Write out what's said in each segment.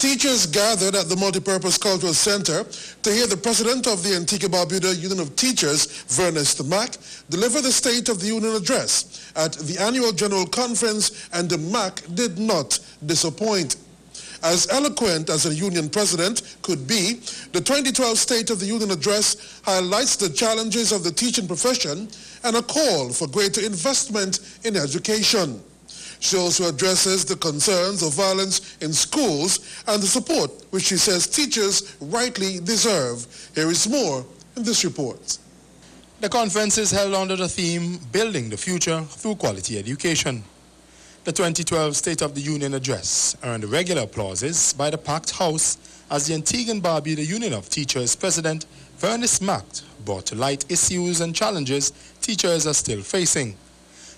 Teachers gathered at the Multipurpose Cultural Centre to hear the president of the Antigua Barbuda Union of Teachers, Vernis Mack, deliver the State of the Union address at the annual General Conference, and the Mack did not disappoint. As eloquent as a union president could be, the 2012 State of the Union address highlights the challenges of the teaching profession and a call for greater investment in education. She also addresses the concerns of violence in schools and the support which she says teachers rightly deserve. Here is more in this report. The conference is held under the theme, Building the Future Through Quality Education. The 2012 State of the Union address earned regular applauses by the packed house as the Antigua and Barbuda Union of Teachers President Vernis Mack brought to light issues and challenges teachers are still facing.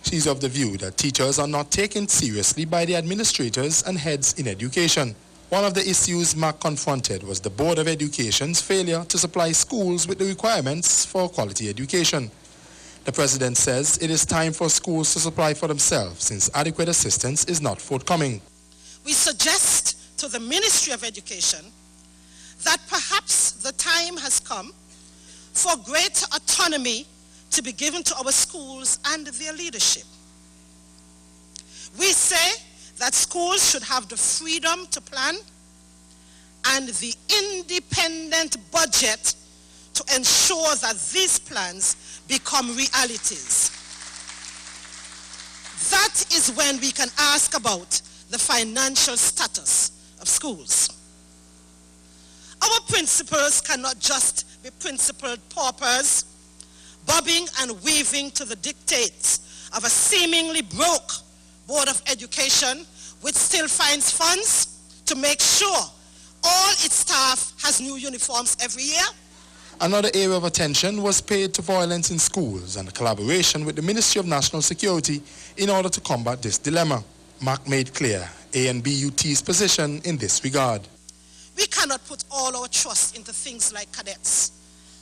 She's of the view that teachers are not taken seriously by the administrators and heads in education. One of the issues Mack confronted was the Board of Education's failure to supply schools with the requirements for quality education. The president says it is time for schools to supply for themselves since adequate assistance is not forthcoming. We suggest to the Ministry of Education that perhaps the time has come for greater autonomy to be given to our schools and their leadership. We say that schools should have the freedom to plan and the independent budget to ensure that these plans become realities. That is when we can ask about the financial status of schools. Our principals cannot just be principled paupers, bobbing and weaving to the dictates of a seemingly broke Board of Education, which still finds funds to make sure all its staff has new uniforms every year. Another area of attention was paid to violence in schools and collaboration with the Ministry of National Security in order to combat this dilemma. Mack made clear A&BUT's position in this regard. We cannot put all our trust into things like cadets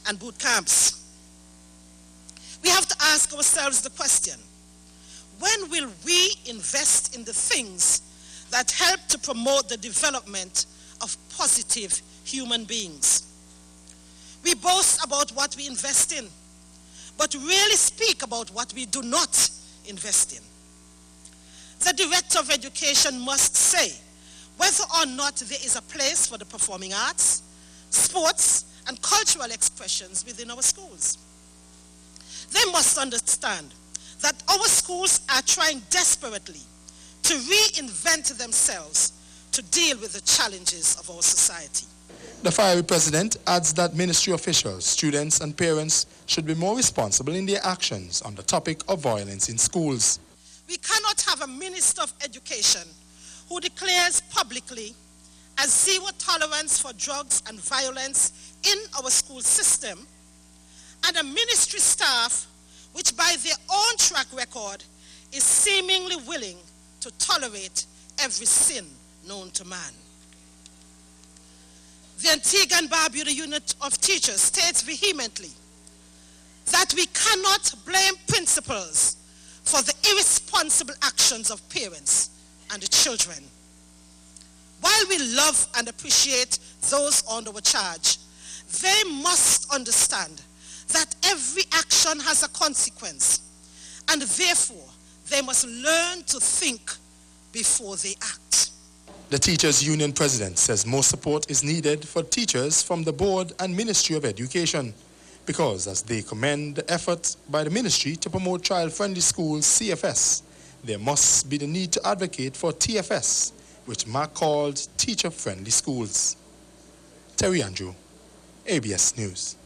and boot camps. We have to ask ourselves the question, when will we invest in the things that help to promote the development of positive human beings? We boast about what we invest in, but rarely speak about what we do not invest in. The Director of Education must say whether or not there is a place for the performing arts, sports, and cultural expressions within our schools. They must understand that our schools are trying desperately to reinvent themselves to deal with the challenges of our society. The fiery president adds that ministry officials, students, and parents should be more responsible in their actions on the topic of violence in schools. We cannot have a Minister of Education who declares publicly a zero tolerance for drugs and violence in our school system, and a ministry staff which by their own track record is seemingly willing to tolerate every sin known to man. The Antigua and Barbuda Unit of Teachers states vehemently that we cannot blame principals for the irresponsible actions of parents and the children. While we love and appreciate those under our charge, they must understand that every action has a consequence, and therefore they must learn to think before they act. The Teachers Union President says more support is needed for teachers from the Board and Ministry of Education because, as they commend the effort by the Ministry to promote child-friendly schools, CFS, there must be the need to advocate for TFS, which Mack called teacher-friendly schools. Terry Andrew, ABS News.